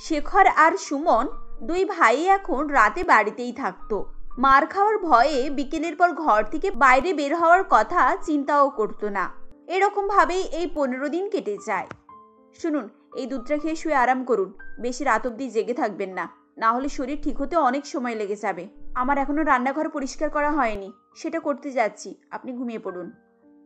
শেখর আর সুমন দুই ভাই এখন রাতে বাড়িতেই থাকতো। মার খাওয়ার ভয়ে বিকেলের পর ঘর থেকে বাইরে বের হওয়ার কথা চিন্তাও করতো না। এরকম ভাবেই এই 15 দিন কেটে যায়। শুনুন, এই দুধটা খেয়ে শুয়ে আরাম করুন, বেশি রাত অবধি জেগে থাকবেন না, না হলে শরীর ঠিক হতে অনেক সময় লেগে যাবে। আমার এখনো রান্নাঘর পরিষ্কার করা হয়নি, সেটা করতে যাচ্ছি, আপনি ঘুমিয়ে পড়ুন।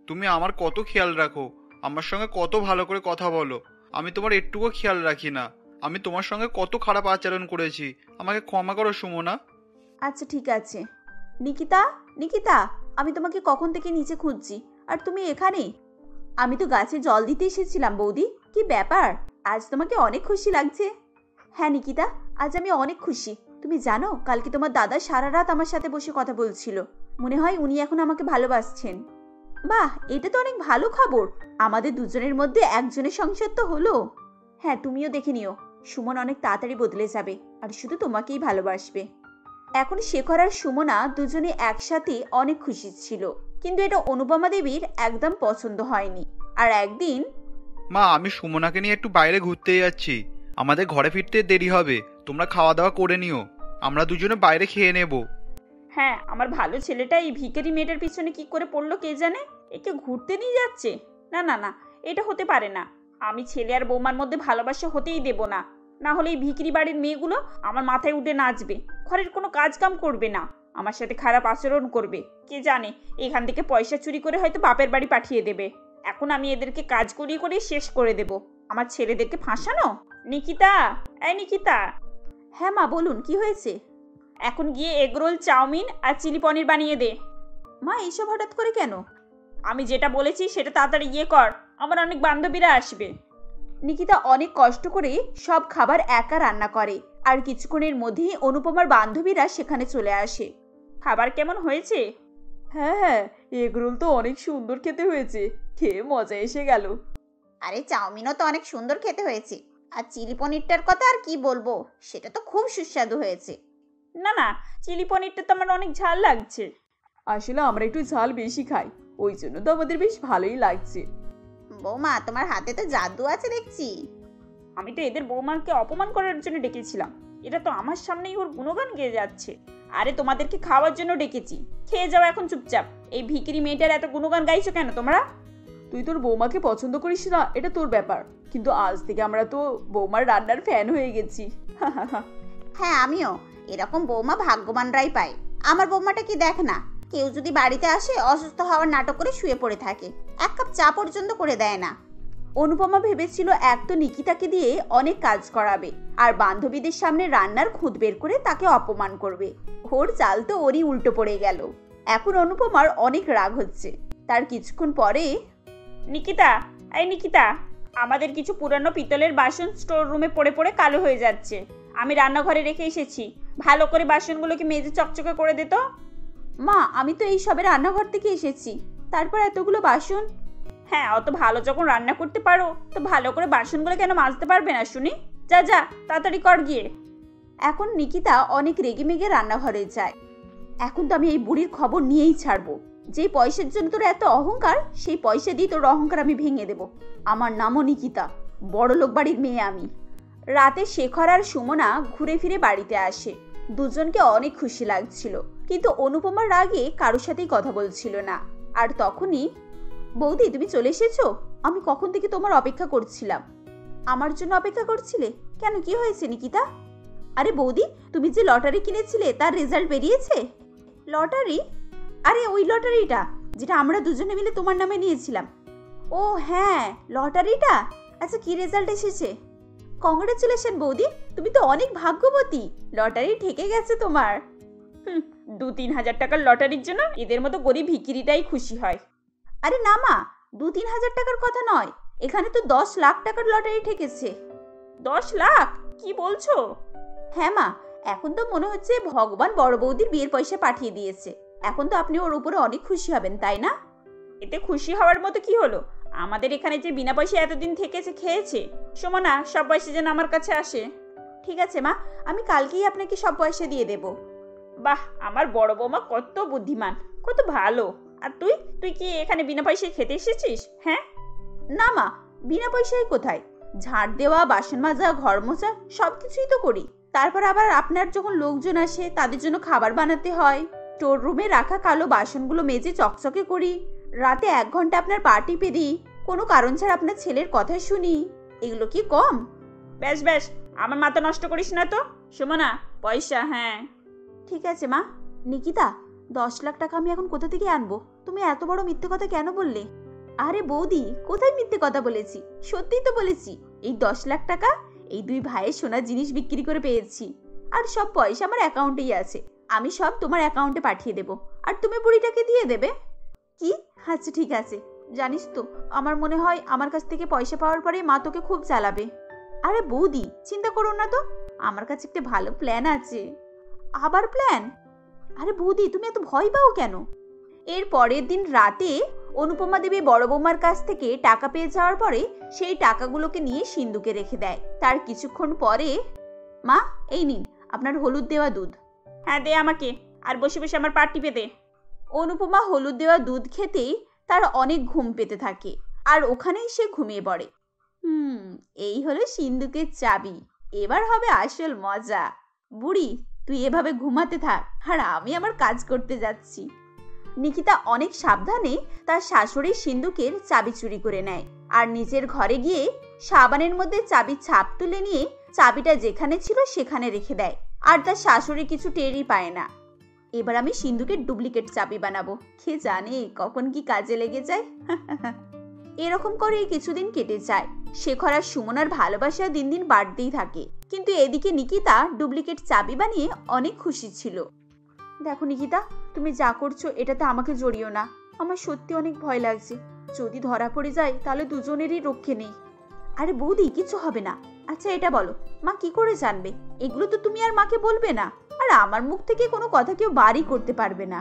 তুমি আমার কত খেয়াল রাখো, আমার সঙ্গে কত ভালো করে কথা বলো, আমি তোমার একটুকু খেয়াল রাখি না। আমি তোমার সঙ্গে কত খারাপ আচরণ করেছি, আমাকে ক্ষমা করো সুমনা। আচ্ছা ঠিক আছে। নিকিতা, নিকিতা, আমি তোমাকে কখন থেকে নিচে খুঁজছি, আর তুমি এখানে? আমি তো গাছে জল দিতে এসেছিলাম বৌদি। কি ব্যাপার, আজ তোমাকে অনেক খুশি লাগছে? হ্যাঁ নিকিতা, আজ আমি অনেক খুশি। তুমি জানো, কালকে তোমার দাদা সারা রাত আমার সাথে বসে কথা বলছিল। মনে হয় উনি এখন আমাকে ভালোবাসছেন। বাহ, এটা তো অনেক ভালো খবর। আমাদের দুজনের মধ্যে একজনের সংসার তো হলো। হ্যাঁ, তুমিও দেখে নিও, সুমন অনেক তাড়াতাড়ি বদলে যাবে আর শুধু তোমাকেই ভালোবাসবে। এখন শেখর আর সুমনা দুজনে একসাথে অনেক খুশি ছিল, কিন্তু এটা অনুপমা দেবীর একদম পছন্দ হয়নি। আর একদিন, মা, আমি সুমনাকে নিয়ে একটু বাইরে ঘুরতে যাচ্ছি, আমাদের ঘরে ফিরতে দেরি হবে, তোমরা খাওয়া দাওয়া করে নিও, আমরা দুজনে বাইরে খেয়ে নেব। হ্যাঁ, আমার ভালো ছেলেটা এই ভিখারি মেয়েটার পিছনে কি করে পড়লো কে জানে, একে ঘুরতে নিয়ে যাচ্ছে। না না না, এটা হতে পারে না। আমি ছেলে আর বৌমার মধ্যে ভালোবাসা হতেই দেব না, না হলে এই ভিখারি বাড়ির মেয়েগুলো আমার মাথায় উঠে নাচবে, ঘরের কোনো কাজ কাম করবে না, আমার সাথে খারাপ আচরণ করবে। কে জানে, এখান থেকে পয়সা চুরি করে হয়তো বাপের বাড়ি পাঠিয়ে দেবে। এখন আমি এদেরকে কাজ করিয়ে করিয়ে শেষ করে দেব। আমার ছেলেদেরকে ফাঁসানো। নিকিতা, এই নিকিতা। হ্যাঁ মা, বলুন, কি হয়েছে? এখন গিয়ে এগরোল, চাউমিন আর চিলি পনির বানিয়ে দে। মা, এইসব হঠাৎ করে কেন? আমি যেটা বলেছি সেটা তাড়াতাড়ি গিয়ে কর, আমার অনেক বান্ধবীরা আসবে। নিকিতা অনেক কষ্ট করে সব খাবার একা রান্না করে, আর কিছুক্ষণের মধ্যেই অনুপমার বান্ধবীরা সেখানে চলে আসে। খাবার কেমন হয়েছে? হ্যাঁ হ্যাঁ, এগরোল তো অনেক সুন্দর খেতে হয়েছে, খেয়ে মজা এসে গেল। আরে চাউমিনও তো অনেক সুন্দর খেতে হয়েছে, আর চিলি পনিরটার কথা আর কি বলবো, সেটা তো খুব সুস্বাদু হয়েছে। না না, চিলি পনিরটা তো আমার অনেক ঝাল লাগছে। আসলে আমরা একটু ঝাল বেশি খাই, ওই জন্য তো আমাদের বেশ ভালোই লাগছে। বৌমা, তোমার হাতে তো জাদু আছে দেখছি। আমি তো এদের বৌমাকে অপমান করার জন্য ডেকেছিলাম, এটা তো আমার সামনেই ওর গুণগান গেয়ে যাচ্ছে। আরে তোমাদেরকে খাওয়ার জন্য ডেকেছি, খেয়ে যাও এখন চুপচাপ। এই ভিকিরি মেয়েটার এত গুণগান গাইছো কেন তোমরা? তুই তোর বৌমাকে পছন্দ করিস না, এটা তোর ব্যাপার, কিন্তু আজ থেকে আমরা তো বৌমার রান্নার ফ্যান হয়ে গেছি। হ্যাঁ, আমিও। এরকম বৌমা ভাগ্যবানরাই পায়। আমার বৌমাটা কি দেখ না, কেউ যদি বাড়িতে আসে অসুস্থ হওয়ার নাটক করে শুয়ে পড়ে থাকে, এক কাপ চা পর্যন্ত করে দেয় না। অনুপমা ভেবেছিল এক তো নিকিতাকে দিয়ে অনেক কাজ করাবে, আর বান্ধবীদের সামনে রান্নার খুঁত বের করে তাকে অপমান করবে। ওর চাল তো ওরই উল্টো পড়ে গেল। এখন অনুপমার অনেক রাগ হচ্ছে। তার কিছুক্ষণ পরে, নিকিতা, এই নিকিতা, আমাদের কিছু পুরানো পিতলের বাসন স্টোর রুমে পড়ে পড়ে কালো হয়ে যাচ্ছে, আমি রান্নাঘরে রেখে এসেছি, ভালো করে বাসনগুলোকে মেজে চকচকে করে দে তো। মা, আমি তো এই সবে রান্নাঘর থেকে এসেছি, তারপর এতগুলো বাসন? হ্যাঁ, অত ভালো যখন রান্না করতে পারো তো ভালো করে বাসনগুলো কেন মাজতে পারবে না শুনি? যা যা, তাড়াতাড়ি কর গিয়ে। এখন নিকিতা অনেক রেগে মেগে রান্নাঘরে যায়। এখন তো আমি এই বুড়ির খবর নিয়েই ছাড়বো। যে পয়সার জন্য তোর এত অহংকার, সেই পয়সা দিয়ে তোর অহংকার আমি ভেঙে দেব। আমার নামও নিকিতা, বড় লোক বাড়ির মেয়ে আমি। রাতে শেখর আর সুমনা ঘুরে ফিরে বাড়িতে আসে। দুজনকে অনেক খুশি লাগছিল, কিন্তু অনুপমার রাগে কারোর সাথেই কথা বলছিল না। আর তখনই, বৌদি তুমি চলে এসেছো? আমি কখন থেকে তোমার অপেক্ষা করছিলাম। আমার জন্য অপেক্ষা করছিলে কেন, কি হয়েছে নিকিতা? আরে বৌদি, তুমি যে লটারি কিনেছিলে তার রেজাল্ট বেরিয়েছে? লটারি? আরে ওই লটারিটা যেটা আমরা দুজনে মিলে তোমার নামে নিয়েছিলাম। ও হ্যাঁ, লটারিটা। আচ্ছা, কি রেজাল্ট এসেছে? কংগ্রেচুলেশন বৌদি, তুমি তো অনেক ভাগ্যবতী, লটারি ঠেকে গেছে তোমার। 2-3 হাজার টাকার লটারির জন্য এদের মতো গরিব ভিকিরিটাই খুশি হয়। আরে না মা, 2-3 হাজার টাকার কথা নয়, এখানে তো 10 লাখ টাকার লটারি ঠেকেছে। 10 লাখ? কি বলছো? হ্যাঁ মা, এখন তো মনে হচ্ছে ভগবান বড় বৌদির বিয়ের পয়সা পাঠিয়ে দিয়েছে। এখন তো আপনি ওর উপরে অনেক খুশি হবেন, তাই না? এতে খুশি হওয়ার মতো কি হলো? আমাদের এখানে যে বিনা পয়সা এতদিন থেকেছে খেয়েছে, সুমনা সব পয়সা যেন আমার কাছে আসে। ঠিক আছে মা, আমি কালকেই আপনাকে সব পয়সা দিয়ে দেব। বাহ, আমার বড় বৌমা কত বুদ্ধিমান, কত ভালো। আর তুই কি এখানে বিনা পয়সায় খেতে এসেছিস? হ্যাঁ না মা, বিনা পয়সায় কোথায়, ঝাড় দেওয়া, বাসন মাজা, ঘর মোছা সব কিছুই তো করি। তারপর আবার আপনার যখন লোকজন আসে তাদের জন্য খাবার বানাতে হয়। স্টোর রুমে রাখা কালো বাসনগুলো মেজে চকচকে করি। রাতে 1 ঘন্টা আপনার পা টিপে দিই। কোনো কারণ ছাড়া আপনার ছেলের কথা শুনি। এগুলো কি কম? বেশ বেশ, আমার মাথা নষ্ট করিস না তো। সুমনা, পয়সা। হ্যাঁ ঠিক আছে মা। নিকিতা, 10 লাখ টাকা আমি এখন কোথা থেকে আনবো? তুমি এত বড় মিথ্যে কথা কেন বললে? আরে বৌদি, কোথায় মিথ্যে কথা বলেছি? সত্যিই তো বলেছি। এই 10 লাখ টাকা এই 2 ভাইয়ের সোনার জিনিস বিক্রি করে পেয়েছি। আর সব পয়সা আমার অ্যাকাউন্টেই আছে। আমি সব তোমার অ্যাকাউন্টে পাঠিয়ে দেবো, আর তুমি বুড়িটাকে দিয়ে দেবে। কি? আচ্ছা ঠিক আছে। জানিস তো, আমার মনে হয় আমার কাছ থেকে পয়সা পাওয়ার পরে মা তোকে খুব চালাবে। আরে বৌদি, চিন্তা করো না তো, আমার কাছে একটা ভালো প্ল্যান আছে। আবার প্ল্যান? আরে বৌদি, তুমি এত ভয় পাও কেন? এর পরের দিন রাতে অনুপমা দেবী বড় বৌমার কাছ থেকে টাকা পেয়ে যাওয়ার পরে সেই টাকাগুলোকে নিয়ে সিন্ধুকে রেখে দেয়। তার কিছুক্ষণ পরে, মা এই নিন আপনার হলুদ দেওয়া দুধ। হ্যাঁ, দে আমাকে, আর বসে বসে আমার পা টিপে দে। অনুপমা হলুদ দেওয়া দুধ খেতেই তার অনেক ঘুম পেতে থাকে, আর ওখানেই সে ঘুমিয়ে পড়ে। এই হলো সিন্ধুকের চাবি। এবার হবে আসল মজা। বুড়ি, তুই এভাবে ঘুমাতে থাক, আর আমি আমার কাজ করতে যাচ্ছি। নিকিতা অনেক সাবধানে তার শাশুড়ির সিন্ধুকের চাবি চুরি করে নেয়, আর নিজের ঘরে গিয়ে সাবানের মধ্যে চাবির ছাপ তুলে নিয়ে চাবিটা যেখানে ছিল সেখানে রেখে দেয়। আর তার শাশুড়ি কিছু টেরই পায় না। এবার আমি সিন্ধুকের ডুপ্লিকেট চাবি বানাবো। কে জানে কখন কি কাজে লেগে যায়। এরকম করে কিছুদিন কেটে যায়। শেখর আর সুমনার ভালোবাসা দিন দিন বাড়তেই থাকে, কিন্তু এদিকে নিকিতা ডুপ্লিকেট চাবি বানিয়ে অনেক খুশি ছিল। দেখো নিকিতা, তুমি যা করছো এটাতে আমাকে জড়িও না। আমার সত্যি অনেক ভয় লাগছে। যদি ধরা পড়ে যায় তাহলে দুজনেরই রক্ষে নেই। আরে বৌদি, কিছু হবে না। আচ্ছা এটা বলো, মা কি করে জানবে? এগুলো তো তুমি আর মাকে বলবে না, আর আমার মুখ থেকে কোনো কথা কেউ বারই করতে পারবে না।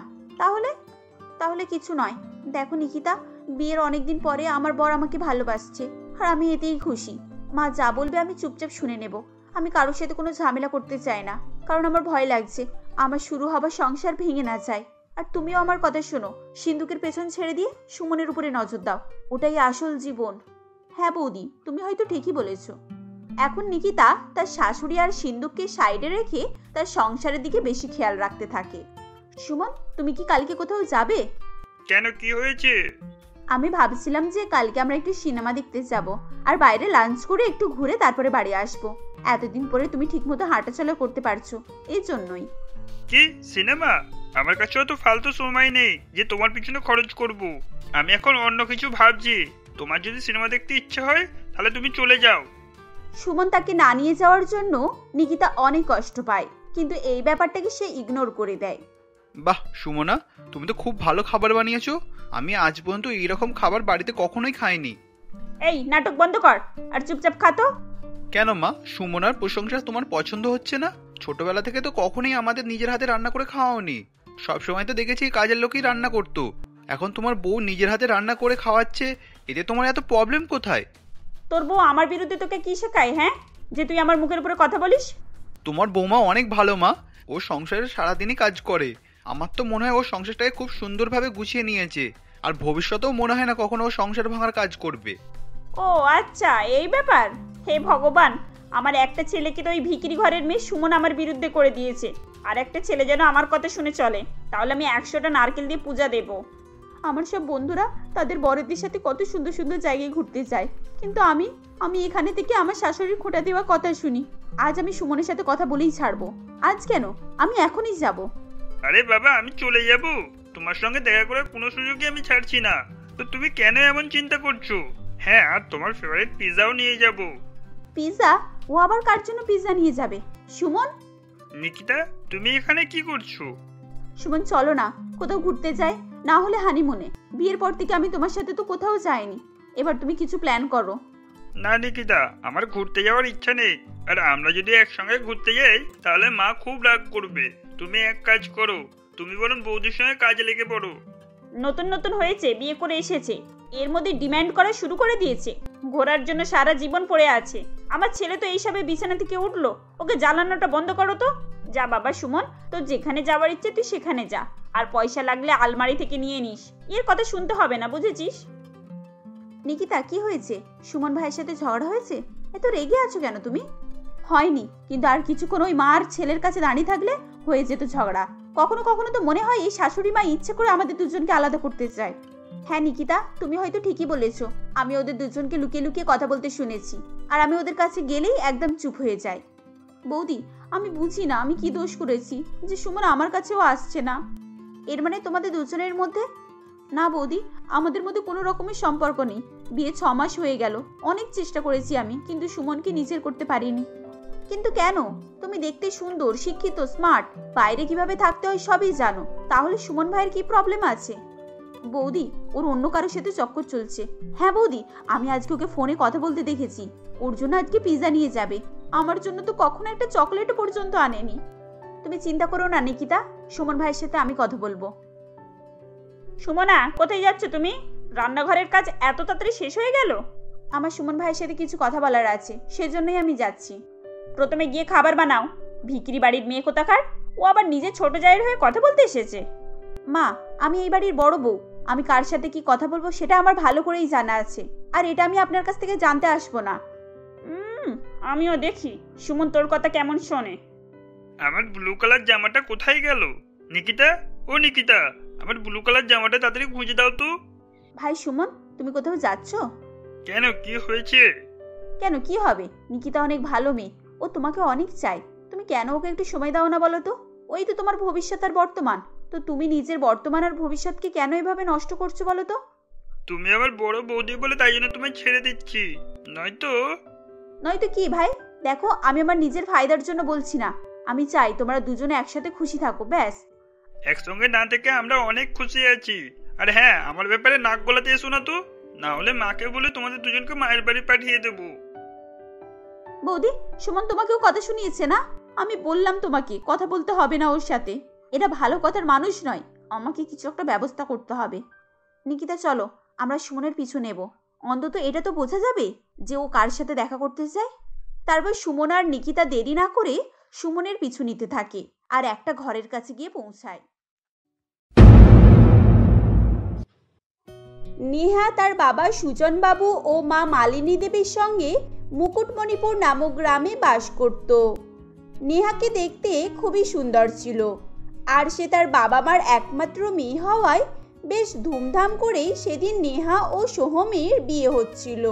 তাহলে কিছু নয়। দেখো নিকিতা, বিয়ের অনেকদিন পরে আমার বর আমাকে ভালোবাসছে, আর আমি এতেই খুশি। মা যা বলবে আমি চুপচাপ শুনে নেব। আমি কারোর সাথে কোনো ঝামেলা করতে চাই না, কারণ আমার ভয় লাগছে আমার শুরু হবার সংসার ভেঙে না যায়। আর তুমিও আমার কথা শোনো, সিন্ধুকের পেছন ছেড়ে দিয়ে সুমনের উপরে নজর দাও। ওটাই আসল জীবন। হ্যাঁ বৌদি, তুমি হয়তো ঠিকই বলেছো। এখন নিকিতা তার শাশুড়ি আর সিন্ধুককে সাইডে রেখে তার সংসারের দিকে বেশি খেয়াল রাখতে থাকে। সুমন, তুমি কি কালকে কোথাও যাবে? কেন, কি হয়েছে? আমি ভাবছিলাম যে কালকে আমরা একটু সিনেমা দেখতে যাব, আর বাইরে লাঞ্চ করে একটু ঘুরে তারপরে বাড়ি আসবো। এতদিন পরে তুমি ঠিকমতো হাঁটাচলা করতে পারছো, এই জন্যই। কি সিনেমা? আমার কাছেও তো ফালতু সময় নেই যে তোমার পিছনে খরচ করব। আমি এখন অন্য কিছু ভাবছি। তোমার যদি সিনেমা দেখতে ইচ্ছে হয় তাহলে তুমি চলে যাও। সুমন তাকে না নিয়ে যাওয়ার জন্য নিকিতা অনেক কষ্ট পায়, কিন্তু এই ব্যাপারটাকে সে ইগনোর করে দেয়। বাহ সুমনা, তুমি তো খুব ভালো খাবার বানিয়েছো। আমি আজ পর্যন্ত এইরকম খাবার বাড়িতে কখনোই খাইনি। এই নাটক বন্ধ কর আর চুপচাপ খা তো। কেন মা, সুমনার প্রশংসা তোমার পছন্দ হচ্ছে না? ছোটবেলা থেকে তো কখনোই আমাদের নিজের হাতে রান্না করে খাওয়াওনি। সবসময় তো দেখেছি কাজের লোকই রান্না করতো। এখন তোমার বউ নিজের হাতে রান্না করে খাওয়াচ্ছে, এতে তোমার এত প্রবলেম কোথায়? তোর বউ আমার বিরুদ্ধে তোকে কি শেখায়? হ্যাঁ, যে তুই আমার মুখের উপরে কথা বলিস? তোমার বৌমা অনেক ভালো মা, ও সংসারে সারাদিনই কাজ করে। আমার তো মনে হয় ও সংসারটাকে খুব সুন্দরভাবে গুছিয়ে নিয়েছে, আর ভবিষ্যতেও মনে হয় না কখনো ও সংসার ভাঙার কাজ করবে। ও আচ্ছা, এই ব্যাপার। হে ভগবান, আমার একটা ছেলেকে তো ওই ভিকিরি ঘরের মেয়ে সুমন আমার বিরুদ্ধে করে দিয়েছে, আর একটা ছেলে যেন আমার কথা শুনে চলে। তাহলে আমি 100টা নারকেল দিয়ে পূজা দেব। আমার সব বন্ধুরা তাদের বড়দের সাথে কত সুন্দর সুন্দর জায়গায় ঘুরতে যায়, কিন্তু আমি এখানে থেকে আমার শাশুড়ির খোঁটা দেওয়া কথা শুনি। আজ আমি সুমনের সাথে কথা বলেই ছাড়বো। আজ কেন, আমি এখনই যাব। আরে বাবা, আমি চলে যাব। তোমার সঙ্গে দেখা করার কোনো সুযোগই আমি ছাড়ছি না। তো তুমি কেন এমন চিন্তা করছো? হ্যাঁ, আর তোমার ফেভারিট পিৎজাও নিয়ে যাব। পিৎজা? ও আবার কার জন্য পিৎজা নিয়ে যাবে? সুমন! নিকিতা, তুমি এখানে কি করছো? সুমন চলো না, কোথাও ঘুরতে যাই, না হলে হানিমুনে। বিয়ের পর থেকে আমি তোমার সাথে তো কোথাও যাইনি। এবার তুমি কিছু প্ল্যান করো। না নিকিতা, আমার ঘুরতে যাওয়ার ইচ্ছা নেই। আর আমরা যদি একসঙ্গে ঘুরতে যাই তাহলে মা খুব রাগ করবে। তুমি এক কাজ করো, তুমি বরং বৌদির সঙ্গে কাজে লেগে পড়ো। নতুন নতুন হয়েছে, বিয়ে করে এসেছে, এর মধ্যে ডিমান্ড করা শুরু করে দিয়েছে। ঘোরার জন্য সারা জীবন পড়ে আছে। আমার ছেলে তো এইসবে বিছানা থেকে উঠলো। ওকে জ্বালানোটা বন্ধ করো তো। যা বাবা সুমন, তোর যেখানে যাওয়ার ইচ্ছে তুই সেখানে যা, আর পয়সা লাগলে আলমারি থেকে নিয়ে নিস। এর কথা শুনতে হবে না, বুঝেছিস? নিকিতা, কি হয়েছে? সুমন ভাইয়ের সাথে ঝগড়া হয়েছে? এত রেগে আছো কেন তুমি? হয়নি, কিন্তু আর কিছুক্ষণ ওই মা আর ছেলের কাছে দাঁড়িয়ে থাকলে হয়ে যেত ঝগড়া। কখনো কখনো তো মনে হয় এই শাশুড়ি মা ইচ্ছে করে আমাদের দুজনকে আলাদা করতে চায়। হ্যাঁ নিকিতা, তুমি হয়তো ঠিকই বলেছো। আমি ওদের দুজনকে লুকিয়ে লুকিয়ে কথা বলতে শুনেছি, আর আমি ওদের কাছে গেলেই একদম চুপ হয়ে যাই। বৌদি, আমি বুঝি না আমি কি দোষ করেছি যে সুমন আমার কাছেও আসছে না। এর মানে তোমাদের দুজনের মধ্যে? না বৌদি, আমাদের মধ্যে কোনো রকমের সম্পর্ক নেই। বিয়ে 6 মাস হয়ে গেল, অনেক চেষ্টা করেছি আমি, কিন্তু সুমনকে নিজের করতে পারিনি। কিন্তু কেন? তুমি দেখতে সুন্দর, শিক্ষিত, স্মার্ট, বাইরে কিভাবে থাকতে হয় সবই জানো, তাহলে সুমন ভাইয়ের কি প্রবলেম আছে? বৌদি, ওর অন্য কারোর সাথে চক্কর চলছে। হ্যাঁ বৌদি, আমি আজকে ওকে ফোনে কথা বলতে দেখেছি। ওর জন্য আজকে পিৎজা নিয়ে যাবে, আমার জন্য তো কখনো একটা চকলেটও পর্যন্ত আনেনি। তুমি চিন্তা করো না নিকিতা, সুমন ভাইয়ের সাথে আমি কথা বলবো। সুমনা, কোথায় যাচ্ছ তুমি? রান্নাঘরের কাজ এত তাড়াতাড়ি শেষ হয়ে গেল? আমার সুমন ভাইয়ের সাথে কিছু কথা বলার আছে, সেজন্যই আমি যাচ্ছি। প্রথমে গিয়ে খাবার বানাও। ভিকিরি বাড়ির মেয়ে কোথাকার, ও আবার নিজে ছোট জায়ের হয়ে কথা বলতে এসেছে। মা, আমি এই বাড়ির বড় বউ, আমি কার সাথে কি কথা বলবো সেটা আমার ভালো করেই জানা আছে, আর এটা আমি আপনার কাছ থেকে জানতে আসবো না। আমিও দেখি সুমন তোর কথা কেমন শোনে। আমার ব্লু কালার জামাটা কোথায় গেল? নিকিতা, ও নিকিতা, আমার ব্লু কালার জামাটা তাড়াতাড়ি খুঁজে দাও তো। ভাই সুমন, তুমি কোথাও যাচ্ছ? কেন, কি হয়েছে? কেন, কি হবে? নিকিতা অনেক ভালো মেয়ে, ও তোমাকে অনেক চাই। তুমি কেন ওকে একটু সময় দাও না বলো তো? ওই তো তোমার ভবিষ্যৎ আর বর্তমান, তো তুমি নিজের বর্তমান আর ভবিষ্যৎকে কেন এভাবে নষ্ট করছো বলো তো? তুমি আমার বড় বৌদি বলে তাই জন্য তোমায় ছেড়ে দিচ্ছি, নয়তো কি ভাই? দেখো, আমি আমার নিজের ফায়দার জন্য বলছি না, আমি চাই তোমরা দুজনে একসাথে খুশি থাকো, ব্যাস। একসঙ্গে না থেকে আমরা অনেক খুশি আছি। আর হ্যাঁ, আমার ব্যাপারে নাক গলাতে এসো না তো, না হলে মাকে বলে তোমাদের দুজনকে মায়ের বাড়ি পাঠিয়ে দেবো। বৌদি, সুমন তোমাকেও কথা শুনিয়েছে না? আমি বললাম তোমাকে কথা বলতে হবে না ওর সাথে, এটা ভালো কথার মানুষ নয়। আমাকে কিছু একটা ব্যবস্থা করতে হবে। নিকিতা চলো, আমরা সুমনের পিছু নেব, অন্তত এটা তো বোঝা যাবে যে ও কার সাথে দেখা করতে চায়। তারপর সুমন আর নিকিতা দেরি না করে সুমনের পিছু নিতে থাকে আর একটা ঘরের কাছে গিয়ে পৌঁছায়। নেহা তার বাবা সুজনবাবু ও মা মালিনী দেবীর সঙ্গে মুকুটমণিপুর নামক গ্রামে বাস করত। নেহাকে দেখতে খুবই সুন্দর ছিল, আর সে তার বাবা মার একমাত্র মেয়ে হওয়ায় বেশ ধুমধাম করেই সেদিন নেহা ও সোহমের বিয়ে হচ্ছিল।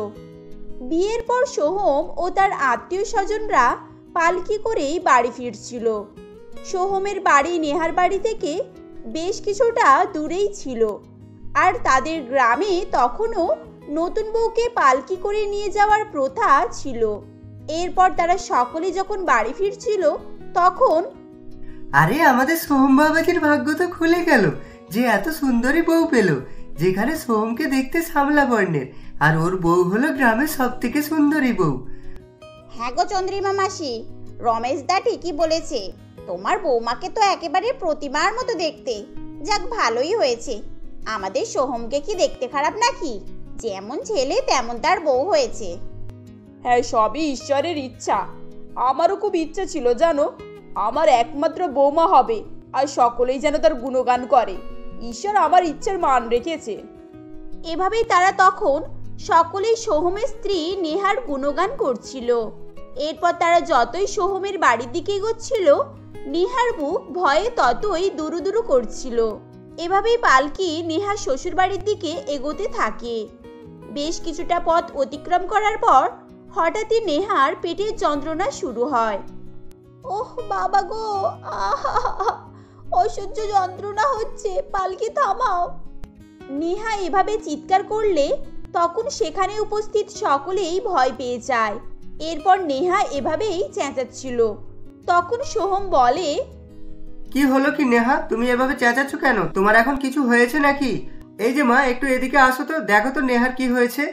বিয়ের পর সোহম ও তার আত্মীয় স্বজনরা পালকি করেই বাড়ি ফিরছিল। সোহমের বাড়ি নেহার বাড়ি থেকে বেশ কিছুটা দূরেই ছিল, আর তাদের গ্রামে তখনও নতুন বউকে পালকি করে নিয়ে যাওয়ার প্রথা ছিল। এরপর তারা সকলে যখন বাড়ি ফিরছিল তখন, আরে আমাদের সোহম বাবাজির ভাগ্য তো খুলে গেল যে এত সুন্দরী বউ পেল, যেখানে সোহমকে দেখতে সামলা বর্ণের, আর ওর বউ হলো গ্রামের সব থেকে সুন্দরী বউ। হ্যাঁ গো চন্দ্রিমা মাসি, রমেশ দা ঠিকই বলেছে, তোমার বৌমাকে তো একেবারে প্রতিমার মতো দেখতে। যাক, ভালোই হয়েছে। আমাদের সোহমকে কি দেখতে খারাপ নাকি? যেমন ছেলে তেমন তার বউ হয়েছে। হ্যাঁ, সবই ঈশ্বরের ইচ্ছা। আমারও খুব ইচ্ছা ছিল জানো, আমার একমাত্র বৌমা হবে আর সকলেই যেন তার গুণগান করে। ঈশ্বর আমার ইচ্ছার মান রেখেছে। এভাবেই তারা তখন সকলেই সোহমের স্ত্রী নেহার গুণগান করছিল। এরপর তারা যতই সোহমের বাড়ির দিকে এগোচ্ছিল, নেহার বুক ভয়ে ততই দুরু দুরু করছিল। এভাবেই পালকি নেহার শ্বশুর বাড়ির দিকে এগোতে থাকে। বেশ কিছুটা পথ অতিক্রম করার পর হঠাৎই নেহার পেটের যন্ত্রণা শুরু হয়। ওহ বাবা গো, অসহ্য যন্ত্রণা হচ্ছে, পালকি থামাও। নেহা এভাবে চিৎকার করলে তখন সেখানে উপস্থিত সকলেই ভয় পেয়ে যায়। এরপর নেহা এভাবেই চেঁচাচ্ছিল। তখন সোহম বলে, কি হলো কি নেহা, তুমি এভাবে চেঁচাচ্ছ কেন? তোমার এখন কিছু হয়েছে নাকি? এই যে মা, একটু এদিকে আসো তো, দেখো তো নেহার কি হয়েছে।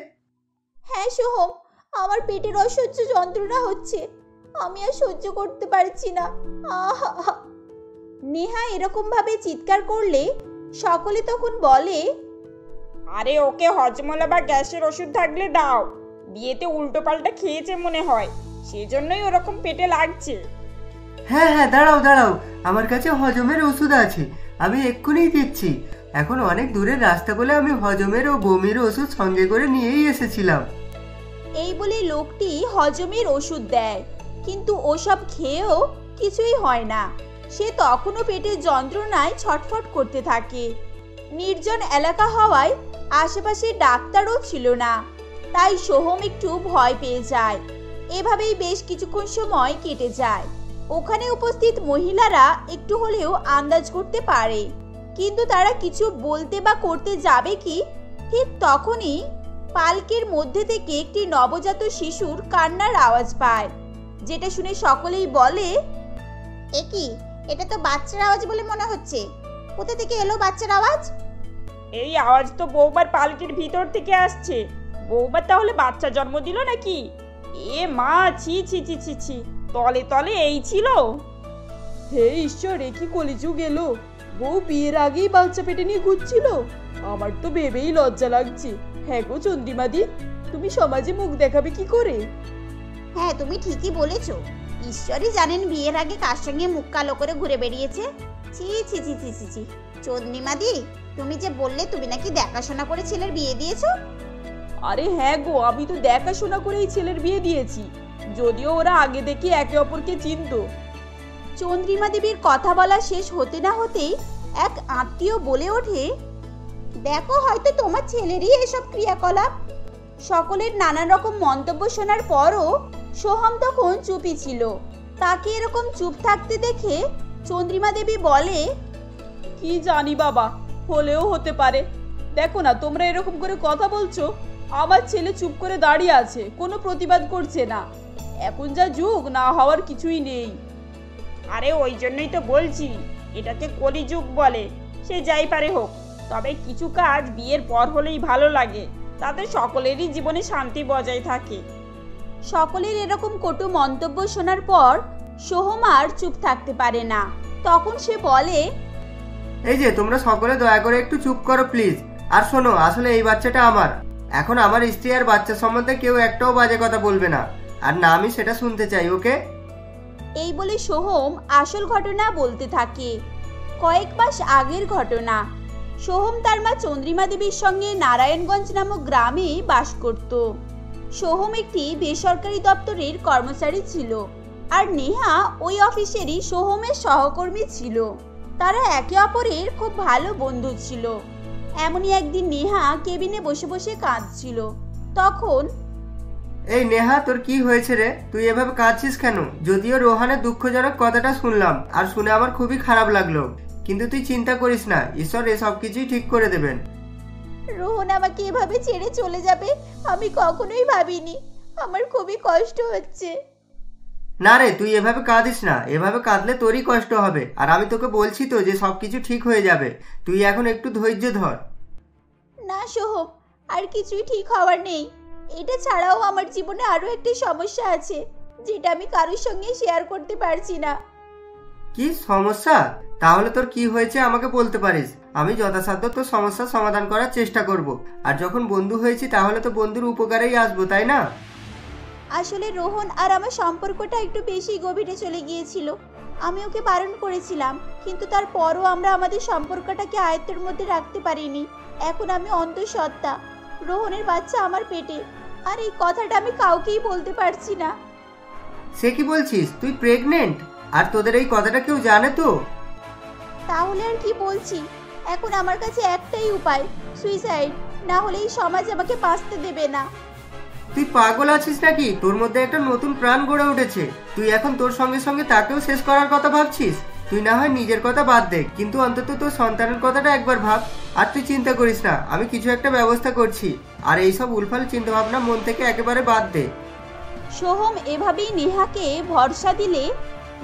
হ্যাঁ সোহম, আমার পেটের অসহ্য যন্ত্রণা হচ্ছে, আমি আর সহ্য করতে পারছি না। নেহা এরকম ভাবে চিৎকার করলে সকলে তখন বলে, আরে ওকে হজমলা বা গ্যাসের ওষুধ থাকলে দাও, বিয়েতে উল্টো পাল্টা খেয়েছে মনে হয়, সেজন্যই ওরকম পেটে লাগছে। হ্যাঁ হ্যাঁ, দাঁড়াও দাঁড়াও, আমার কাছে হজমের ওষুধ আছে, আমি এক্ষুনি দিচ্ছি। এখন অনেক দূরের রাস্তা বলে আমি হজমের ও বমির ওষুধ সঙ্গে করে নিয়েই এসেছিলাম। এই বলে লোকটি হজমের ওষুধ দেয়, কিন্তু ওসব খেয়েও কিছুই হয় না। সে তখনও পেটের যন্ত্রণায় ছটফট করতে থাকে। নির্জন এলাকা হওয়ায় আশেপাশে ডাক্তারও ছিল না, তাই সোহম একটু ভয় পেয়ে যায়। এভাবেই বেশ কিছুক্ষণ সময় কেটে যায়। ওখানে উপস্থিত মহিলারা একটু হলেও আন্দাজ করতে পারে, কিন্তু তারা কিছু বলতে বা করতে যাবে কি, ঠিক তখনই পালকের মধ্যে থেকে একটি নবজাত শিশুর কান্নার আওয়াজ পায়, যেটা শুনে সকলেই বলে, এ কি, এটা তো বাচ্চার আওয়াজ বলে মনে হচ্ছে। কোথা থেকে এলো বাচ্চার আওয়াজ? এই আওয়াজ তো বৌমার পালকির ভিতর থেকে আসছে। বৌমা তাহলে বাচ্চা জন্ম দিল নাকি? এ মা, ছি ছি ছি ছি ছি, তলে তলে এই ছিল। হে ঈশ্বর, এ কি কলিযুগ এলো! বউ বিয়ের আগেই বাচ্চা পেটে নিয়ে ঘুরছিল। আমার তো ভেবেই লজ্জা লাগছে। হ্যাঁ গো চন্দ্রিমাদি, তুমি সমাজে মুখ দেখাবে কি করে? হ্যাঁ, তুমি ঠিকই বলেছো। ঈশ্বরই জানেন বিয়ের আগে কার সঙ্গে মুখ কালো করে ঘুরে বেরিয়েছে। ছি ছি ছি ছি ছি ছি। চন্দ্রিমাদি, তুমি যে বললে তুমি নাকি দেখাশোনা করে ছেলের বিয়ে দিয়েছো। আরে হ্যাঁ গো, আমি তো দেখাশোনা করেই ছেলের বিয়ে দিয়েছি, যদিও ওরা আগে দেখে একে অপরকে চিনতো। চন্দ্রিমা দেবীর কথা বলা শেষ হতে না হতেই এক আত্মীয় বলে ওঠে, দেখো, হয়তো তোমার ছেলেরই এসব ক্রিয়াকলাপ। সকলের নানান রকম মন্তব্য শোনার পরও সোহম তখন চুপই ছিল। তাকে এরকম চুপ থাকতে দেখে চন্দ্রিমা দেবী বলে, কি জানি বাবা, হলেও হতে পারে। দেখো না, তোমরা এরকম করে কথা বলছো, আমার ছেলে চুপ করে দাঁড়িয়ে আছে, কোনো প্রতিবাদ করছে না। এখন যা যুগ, না হওয়ার কিছুই নেই। আরে ওই জন্যই তো বলছি, এটাকে কলিযুগ বলে। সে যাই পারে হোক, তবে কিছু কাজ বিয়ের পর হলেই ভালো লাগে, তাতে সকলেরই জীবনে শান্তি বজায় থাকে। সকলের এরকম কটু মন্তব্য শোনার পর সোহম আর চুপ থাকতে পারে না। তখন সে বলে, এই যে তোমরা সকলে দয়া করে একটু চুপ করো প্লিজ। আর শোনো, আসলে এই বাচ্চাটা আমার। এখন আমার স্ত্রী আর বাচ্চা সম্বন্ধে কেউ একটাও বাজে কথা বলবে না, আর না আমি সেটা শুনতে চাই, ওকে? এই বলে সোহম আসল ঘটনা বলতে থাকে। কয়েক মাস আগের ঘটনা। সোহম তার মা চন্দ্রিমা দেবীর সঙ্গে নারায়ণগঞ্জ নামক গ্রামে বাস করত। সোহম একটি বেসরকারি দপ্তরের কর্মচারী ছিল, আর নেহা ওই অফিসেরই সোহমের সহকর্মী ছিল। তারা একে অপরের খুব ভালো বন্ধু ছিল। এমনই একদিন নেহা কেবিনে বসে বসে কাঁদছিল। তখন, এই নেহা, তোর কি হয়েছে রে? তুই এভাবে কাঁদছিস কেন? যদিও রোহানের দুঃখজনক কথাটা শুনলাম, আর শুনে আমার খুবই খারাপ লাগলো, কিন্তু তুই চিন্তা করিস না, ঈশ্বর এসব কিছুই ঠিক করে দেবেন। রোহন আমাকে এভাবে ছেড়ে চলে যাবে আমি কখনোই ভাবিনি। আমার খুবই কষ্ট হচ্ছে। না রে, তুই এভাবে কাঁদিস না। এভাবে কাঁদলে তোরই কষ্ট হবে, আর আমি তোকে বলছি তো যে সবকিছু ঠিক হয়ে যাবে। তুই এখন একটু ধৈর্য ধর। না সোহম, আর কিছুই ঠিক হওয়ার নেই। এটা ছাড়াও আমার জীবনে আরো একটি সমস্যা আছে, যেটা আমি কারোর সঙ্গে শেয়ার করতে পারছি না। কি সমস্যা? তাহলে তোর কি হয়েছে আমাকে বলতে পারিস। আমি যথাসাধ্য তোর সমস্যার সমাধান করার চেষ্টা করব। আর যখন বন্ধু হয়েছি তাহলে তো বন্ধুর উপকারেই আসবো, তাই না? আসলে রোহন আর আমার সম্পর্কটা একটু বেশি গভীরে চলে গিয়েছিল। আমি ওকে বারণ করেছিলাম, কিন্তু তারপরও আমরা আমাদের সম্পর্কটাকে আয়ত্তের মধ্যে রাখতে পারিনি। এখন আমি অন্তঃসত্ত্বা। রোহনের বাচ্চা আমার পেটে, আর এই কথাটা আমি কাউকেই বলতে পারছি না। সে কি বলছিস? তুই প্রেগনেন্ট? আর তোদের এই কথাটা কেউ জানে তো? তাহলে আর কি বলছি, এখন আমার কাছে একটাই উপায়, সুইসাইড। না হলে এই সমাজ আমাকে বাঁচতে দেবে না। তুই পাগল আছিস নাকি? তোর মধ্যে একটা নতুন প্রাণ গড়ে উঠেছে। তুই এখন তোর সঙ্গে সঙ্গে তাকেও শেষ করার কথা ভাবছিস? তুই না হয় নিজের কথা বাদ দে, কিন্তু অন্তত তোর সন্তানের কথাটা একবার ভাব। আর তুই চিন্তা করিস না, আমি কিছু একটা ব্যবস্থা করছি। আর এইসব উলফাল চিন্তা ভাবনা মন থেকে একেবারে বাদ দে। সোহম এভাবেই নেহাকে ভরসা দিলে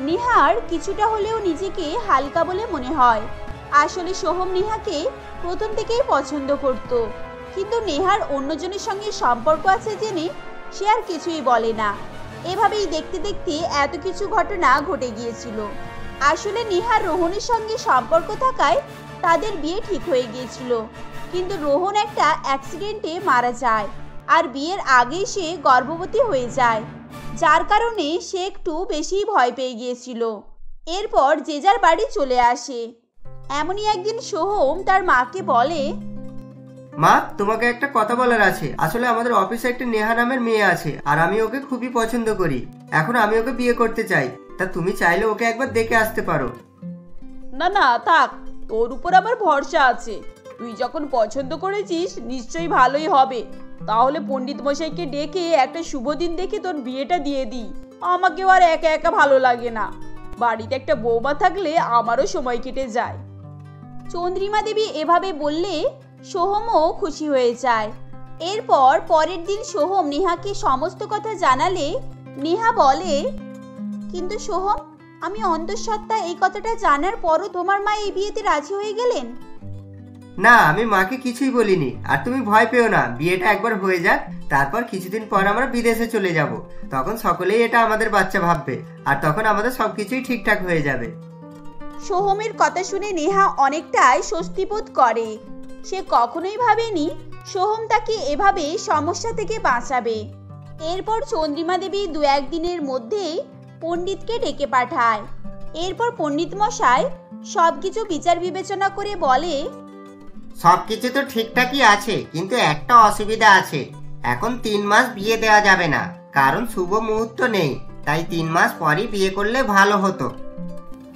নেহার কিছুটা হলেও নিজেকে হালকা বলে মনে হয়। আসলে সোহম নেহাকে প্রথম থেকেই পছন্দ করত, কিন্তু নেহার অন্যজনের সঙ্গে সম্পর্ক আছে জেনে সে আর কিছুই বলে না। এভাবেই দেখতে দেখতে এত কিছু ঘটনা ঘটে গিয়েছিল। আসলে নেহার রোহনের সঙ্গে সম্পর্ক থাকায় তাদের বিয়ে ঠিক হয়ে গিয়েছিল, কিন্তু রোহন একটা অ্যাক্সিডেন্টে মারা যায়, আর বিয়ের আগেই সে গর্ভবতী হয়ে যায়, যার কারণে সে একটু বেশি ভয় পেয়ে গিয়েছিল। এরপর যে যার বাড়ি চলে আসে। এমনই একদিন সোহম তার মাকে বলে, মা, তোমাকে একটা কথা বলার আছে। আসলে আমাদের অফিসে একটা নেহা নামের মেয়ে আছে, আর আমি ওকে খুবই পছন্দ করি। এখন আমি ওকে বিয়ে করতে চাই। তা তুমি চাইলে ওকে একবার দেখে আসতে পারো। না না থাক, তোর উপর আমার ভরসা আছে। তুই যখন পছন্দ করেছিস নিশ্চয়ই ভালোই হবে। তাহলে পণ্ডিত মশাইকে ডেকে একটা শুভ দিন দেখে তোর বিয়েটা দিয়ে দিই। আমাকেও আর একা একা ভালো লাগে না। বাড়িতে একটা বৌমা থাকলে আমারও সময় কেটে যায়। চন্দ্রিমা দেবী এভাবে বললে সোহমও খুশি হয়ে যায়। এরপর পরের দিন সোহম নেহাকে সমস্ত কথা জানালে নেহা বলে, কিন্তু সোহম, আমি অন্তঃসত্ত্বা এই কথাটা জানার পরও তোমার মা এই বিয়েতে রাজি হয়ে গেলেন? না, আমি মাকে কিছুই বলিনি। আর তুমি ভয় পেও না, বিয়েটা একবার হয়ে যাক, তারপর কিছুদিন পর আমরা বিদেশে চলে যাব। তখন সকলেই এটা আমাদের বাচ্চা ভাববে, আর তখন আমাদের সবকিছুই ঠিকঠাক হয়ে যাবে। সোহমের কথা শুনে নেহা অনেকটাই স্বস্তি বোধ করে। সে কখনোই ভাবেনি সোহম তাকে এভাবে সমস্যা থেকে বাঁচাবে। এরপর চন্দ্রিমা দেবী 2-1 দিনের মধ্যেই পণ্ডিতকে ডেকে পাঠায়। এরপর পণ্ডিত মশাই সবকিছু বিচার বিবেচনা করে বলে, সবকিছু তো ঠিকঠাকই আছে, কিন্তু একটা অসুবিধা আছে। এখন 3 মাস বিয়ে দেওয়া যাবে না, কারণ শুভ মুহূর্ত নেই। তাই 3 মাস পরই বিয়ে করলে ভালো হতো।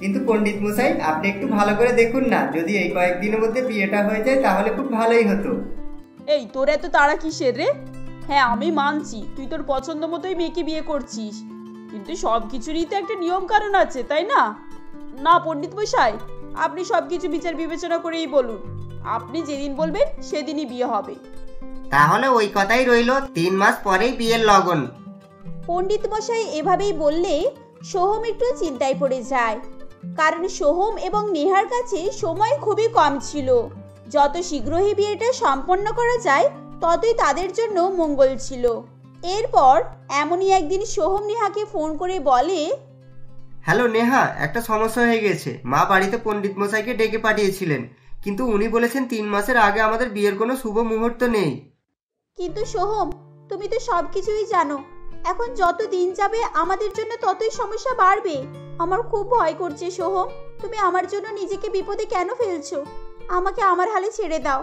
কিন্তু পণ্ডিত মশাই, আপনি একটু ভালো করে দেখুন না, যদি এই কয়েকদিনের মধ্যে বিয়েটা হয়ে যায় তাহলে খুব ভালোই হতো। এই তোর এত তাড়া কিসের রে? হ্যাঁ আমি মানছি তুই তোর পছন্দ মতোই মেয়েকে বিয়ে করছিস, কিন্তু সব কিছুরই তো একটা নিয়ম কারণ আছে, তাই না? না পণ্ডিত মশাই, আপনি সব কিছু বিচার বিবেচনা করেই বলুন। আপনি যেদিন বলবেন সেদিনই বিয়ে হবে। তাহলে ওই কথাই রইলো, 3 মাস পরেই বিয়ের লগন। পণ্ডিত মশাই এভাবেই বললে সোহম একটু চিন্তায় পড়ে যায়। কারণ সোহম এবং নেহার কাছে সময় খুবই কম ছিল। যত শীঘ্রই বিয়েটা সম্পন্ন করা যায় ততই তাদের জন্য মঙ্গল ছিল। এরপর এমনই একদিন সোহম নেহাকে ফোন করে বলে, হ্যালো নেহা, একটা সমস্যা হয়ে গেছে। মা বাড়িতে পণ্ডিত মশাইকে ডেকে পাঠিয়েছিলেন, কিন্তু উনি বলেছেন 3 মাসের আগে আমাদের বিয়ের কোনো শুভ মুহূর্ত নেই। কিন্তু সোহম, তুমি তো সবকিছুই জানো। এখন যত দিন যাবে আমাদের জন্য ততই সমস্যা বাড়বে। আমার খুব ভয় করছে সোহম। তুমি আমার জন্য নিজেকে বিপদে কেন ফেলছো? আমাকে আমার হালে ছেড়ে দাও,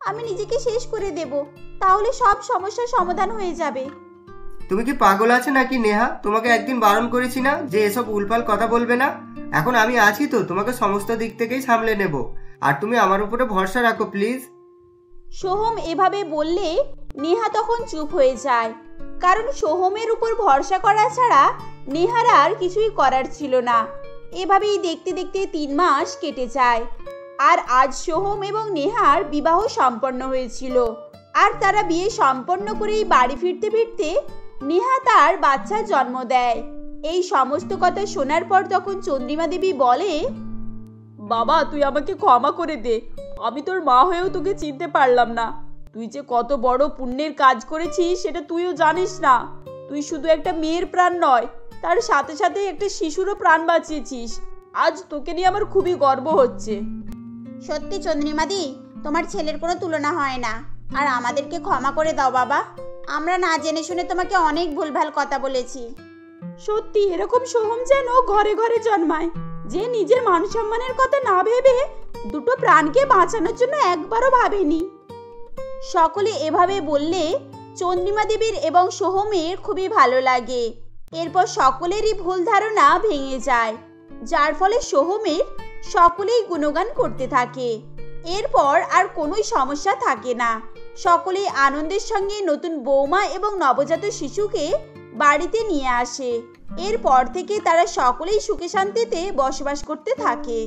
আমি নিজেকে শেষ করে দেব। তাহলে সব সমস্যার সমাধান হয়ে যাবে। তুমি কি পাগল আছে নাকি নেহা? তোমাকে একদিন বারণ করেছি না যে এসব উলপাল কথা বলবে না? এখন আমি আছি তো, তোমাকে সমস্ত দিক থেকেই সামলে নেব। আর তুমি আমার উপরে ভরসা রাখো প্লিজ। সোহম এভাবে বললে নেহা তখন চুপ হয়ে যায়। কারণ সোহমের উপর ভরসা করা ছাড়া নেহার আর কিছুই করার ছিল না। এভাবেই দেখতে দেখতে 3 মাস কেটে যায়। আর আজ সোহম এবং নেহার বিবাহ সম্পন্ন হয়েছিল। আর তারা বিয়ে সম্পন্ন করেই বাড়ি ফিরতে ফিরতে নেহা তার বাচ্চার জন্ম দেয়। এই সমস্ত কথা শোনার পর তখন চন্দ্রিমা দেবী বলে, বাবা তুই আমাকে ক্ষমা করে দে। আমি তোর মা হয়েও তোকে চিনতে পারলাম না। তুই যে কত বড় পুণ্যের কাজ করেছিস সেটা তুইও জানিস না। তুই শুধু একটা মেয়ের প্রাণ নয়, তার সাথে সাথে একটা শিশুরও প্রাণ বাঁচিয়েছিস। আজ তোকে নিয়ে আমার খুবই গর্ব হচ্ছে। সত্যি চন্দ্রিমাদি, তোমার ছেলের কোনো তুলনা হয় না। আর আমাদেরকে ক্ষমা করে দাও বাবা, আমরা না জেনে শুনে তোমাকে অনেক ভুলভাল কথা বলেছি। সত্যি এরকম সোহম যেন ঘরে ঘরে জন্মায়, যে নিজের মান সম্মানের কথা না ভেবে দুটো প্রাণকে বাঁচানোর জন্য একবারও ভাবেনি। সকলে এভাবে বললে চন্দ্রিমা দেবীর এবং সোহমের খুবই ভালো লাগে। এরপর সকলেরই ভুল ধারণা ভেঙে যায়, যার ফলে সোহমের সকলেই গুণগান করতে থাকে। এরপর আর কোনোই সমস্যা থাকে না। সকলেই আনন্দের সঙ্গে নতুন বৌমা এবং নবজাত শিশুকে বাড়িতে নিয়ে আসে। এরপর থেকে তারা সকলেই সুখে শান্তিতে বসবাস করতে থাকে।